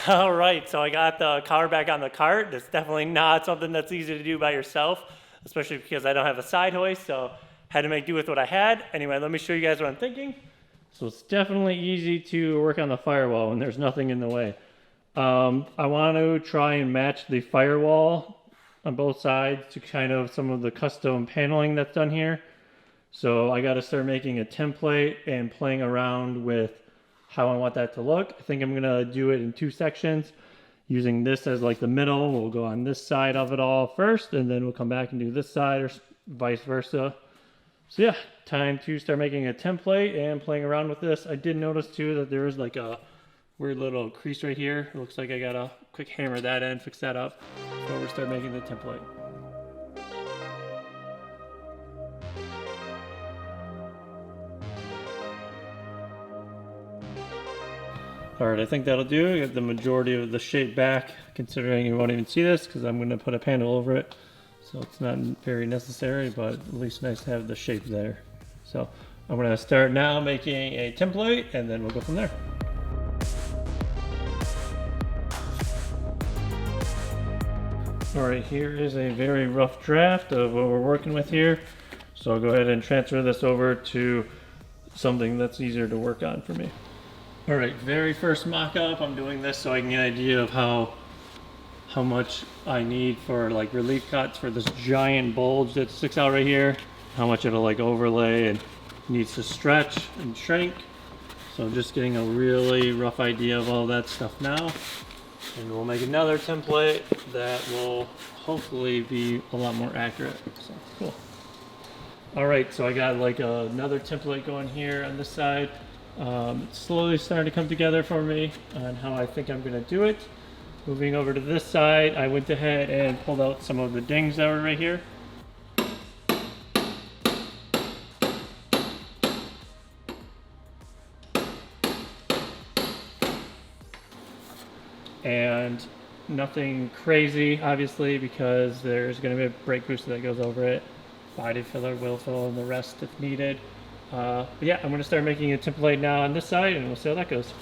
All right, so I got the car back on the cart. It's definitely not something that's easy to do by yourself, especially because I don't have a side hoist, so had to make do with what I had. Anyway, let me show you guys what I'm thinking. So it's definitely easy to work on the firewall when there's nothing in the way. I want to try and match the firewall on both sides to kind of some of the custom paneling that's done here. So I got to start making a template and playing around with how I want that to look. I think I'm gonna do it in 2 sections, using this as like the middle. We'll go on this side of it all first, and then we'll come back and do this side, or vice versa. So yeah, time to start making a template and playing around with this. I did notice too that there is like a weird little crease right here. It looks like I gotta quick hammer that in, fix that up before we start making the template. Alright, I think that'll do. I got the majority of the shape back, considering you won't even see this because I'm going to put a panel over it. So it's not very necessary, but at least nice to have the shape there. So I'm going to start now making a template, and then we'll go from there. Alright, here is a very rough draft of what we're working with here. So I'll go ahead and transfer this over to something that's easier to work on for me. Alright, very first mock-up, I'm doing this so I can get an idea of how much I need for like relief cuts for this giant bulge that sticks out right here, how much it'll like overlay and needs to stretch and shrink. So I'm just getting a really rough idea of all that stuff now. And we'll make another template that will hopefully be a lot more accurate. So cool. Alright, so I got like another template going here on this side. It's slowly starting to come together for me on how I think I'm going to do it. Moving over to this side, I went ahead and pulled out some of the dings that were right here. And nothing crazy, obviously, because there's going to be a brake booster that goes over it, body filler, wheel fill, and the rest if needed. But yeah, I'm going to start making a template now on this side, and we'll see how that goes.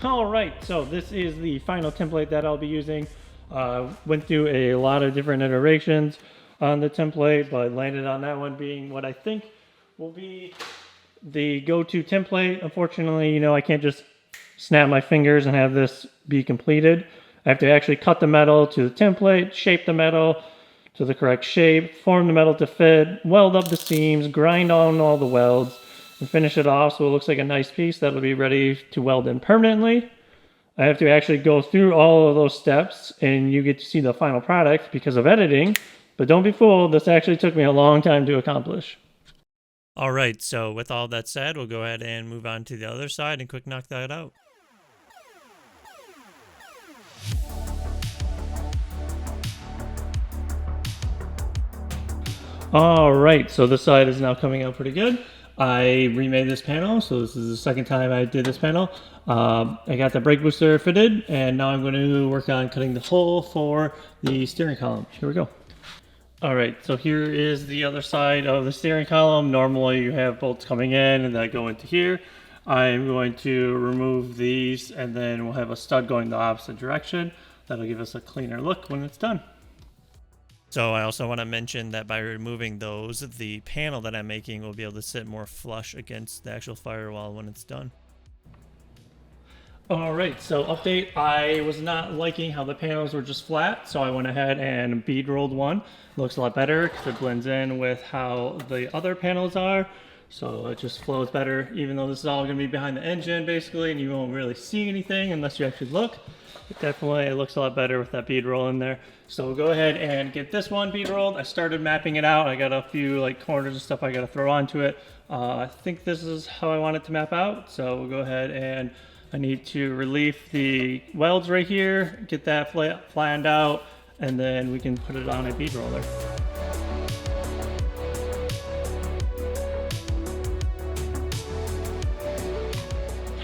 Alright, so this is the final template that I'll be using. Went through a lot of different iterations on the template, but landed on that one being what I think will be the go-to template. Unfortunately, you know, I can't just snap my fingers and have this be completed. I have to actually cut the metal to the template, shape the metal to the correct shape, form the metal to fit, weld up the seams, grind on all the welds, and finish it off so it looks like a nice piece that'll be ready to weld in permanently. I have to actually go through all of those steps, and you get to see the final product because of editing. But don't be fooled, this actually took me a long time to accomplish. All right, so with all that said, we'll go ahead and move on to the other side and quick knock that out. All right, so this side is now coming out pretty good. I remade this panel, so this is the second time I did this panel. I got the brake booster fitted, and now I'm going to work on cutting the hole for the steering column. Here we go. All right, so here is the other side of the steering column. Normally you have bolts coming in and that go into here. I'm going to remove these, and then we'll have a stud going the opposite direction. That'll give us a cleaner look when it's done. So I also want to mention that by removing those, the panel that I'm making will be able to sit more flush against the actual firewall when it's done. Alright, so update, I was not liking how the panels were just flat, so I went ahead and bead rolled one. Looks a lot better because it blends in with how the other panels are, so it just flows better, even though this is all going to be behind the engine basically, and you won't really see anything unless you actually look. It definitely looks a lot better with that bead roll in there. So we'll go ahead and get this one bead rolled. I started mapping it out. I got a few like corners and stuff I got to throw onto it. I think this is how I want it to map out, so we'll go ahead and I need to relieve the welds right here, get that flattened out, and then we can put it on a bead roller.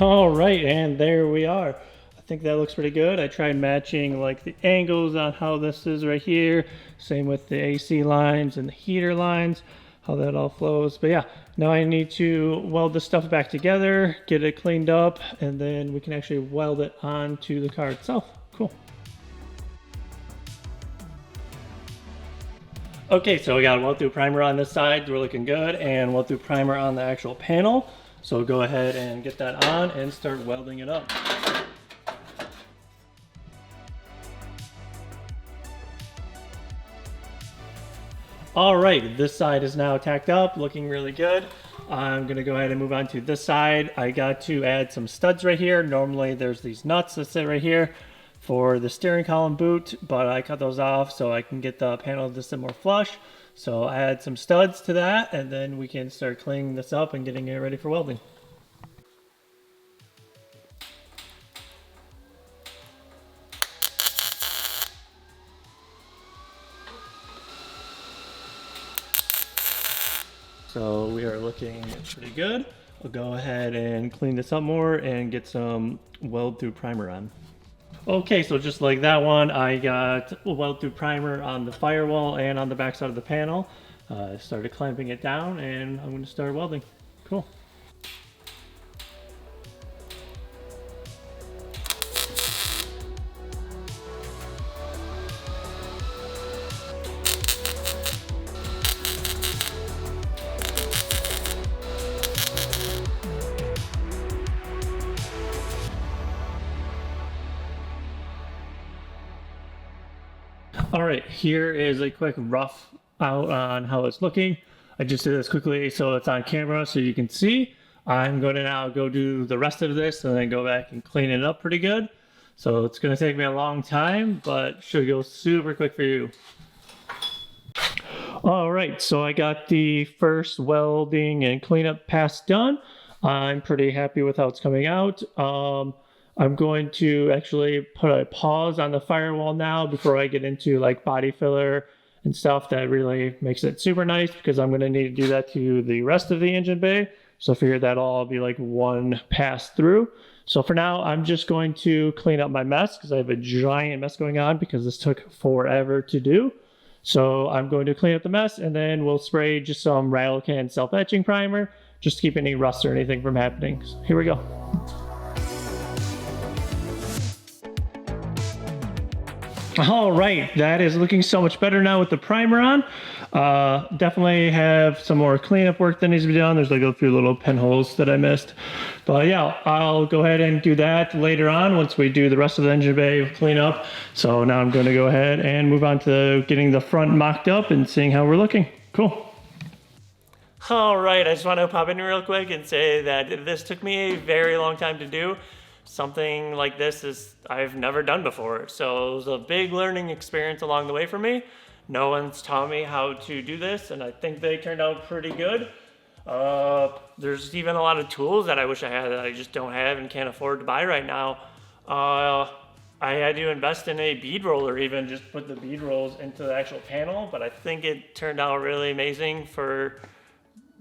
All right, and there we are. I think that looks pretty good. I tried matching like the angles on how this is right here. Same with the AC lines and the heater lines, how that all flows. But yeah, now I need to weld this stuff back together, get it cleaned up, and then we can actually weld it onto the car itself. Cool. Okay, so we got a weld-through primer on this side. We're looking good, and weld-through primer on the actual panel. So go ahead and get that on and start welding it up. All right, this side is now tacked up, looking really good. I'm gonna go ahead and move on to this side. I got to add some studs right here. Normally there's these nuts that sit right here for the steering column boot, but I cut those off so I can get the panel to sit more flush. So I add some studs to that, and then we can start cleaning this up and getting it ready for welding. So we are looking pretty good. We'll go ahead and clean this up more and get some weld through primer on. Okay, so just like that one, I got weld through primer on the firewall and on the back side of the panel. Started clamping it down, and I'm going to start welding. Cool. All right, here is a quick rough out on how it's looking. I just did this quickly so it's on camera so you can see. I'm going to now go do the rest of this and then go back and clean it up pretty good. So it's going to take me a long time, but should go super quick for you. All right, so I got the first welding and cleanup pass done. I'm pretty happy with how it's coming out. I'm going to actually put a pause on the firewall now before I get into like body filler and stuff that really makes it super nice, because I'm going to need to do that to the rest of the engine bay. So I figured that'll all be like one pass through. So for now, I'm just going to clean up my mess because I have a giant mess going on because this took forever to do. So I'm going to clean up the mess, and then we'll spray just some rattle can self-etching primer just to keep any rust or anything from happening. So here we go. All right, that is looking so much better now with the primer on. Definitely have some more cleanup work that needs to be done. There's like a few little pinholes that I missed. But yeah, I'll go ahead and do that later on once we do the rest of the engine bay cleanup. So now I'm going to go ahead and move on to getting the front mocked up and seeing how we're looking. Cool. All right, I just want to pop in real quick and say that this took me a very long time to do. Something like this is I've never done before, so it was a big learning experience along the way for me. No one's taught me how to do this, and I think they turned out pretty good. There's even a lot of tools that I wish I had that I just don't have and can't afford to buy right now. I had to invest in a bead roller, even just put the bead rolls into the actual panel, but I think it turned out really amazing for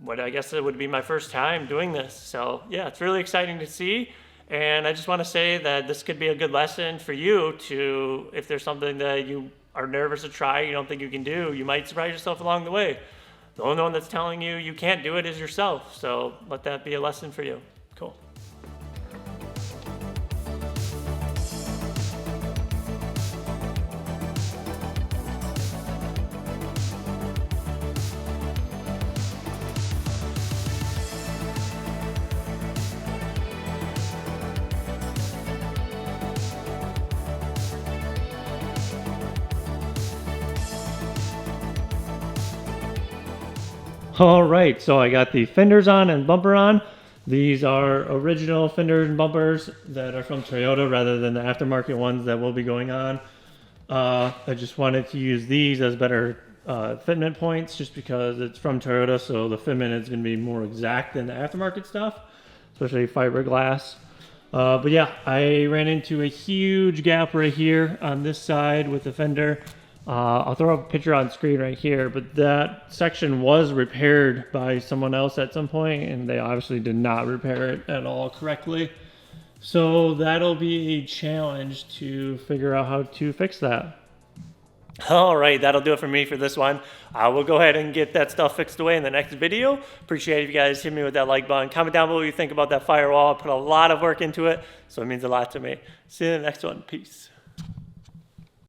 what I guess it would be my first time doing this. So yeah, it's really exciting to see. And I just want to say that this could be a good lesson for you to, if there's something that you are nervous to try, you don't think you can do, you might surprise yourself along the way. The only one that's telling you you can't do it is yourself. So let that be a lesson for you. Cool. All right, so I got the fenders on and bumper on. These are original fenders and bumpers that are from Toyota rather than the aftermarket ones that will be going on. I just wanted to use these as better fitment points just because it's from Toyota, so the fitment is going to be more exact than the aftermarket stuff, especially fiberglass. But yeah, I ran into a huge gap right here on this side with the fender. I'll throw up a picture on screen right here, but that section was repaired by someone else at some point, and they obviously did not repair it at all correctly. So that'll be a challenge to figure out how to fix that. All right, that'll do it for me for this one. I will go ahead and get that stuff fixed away in the next video. Appreciate if you guys hit me with that like button. Comment down below what you think about that firewall. I put a lot of work into it, so it means a lot to me. See you in the next one. Peace.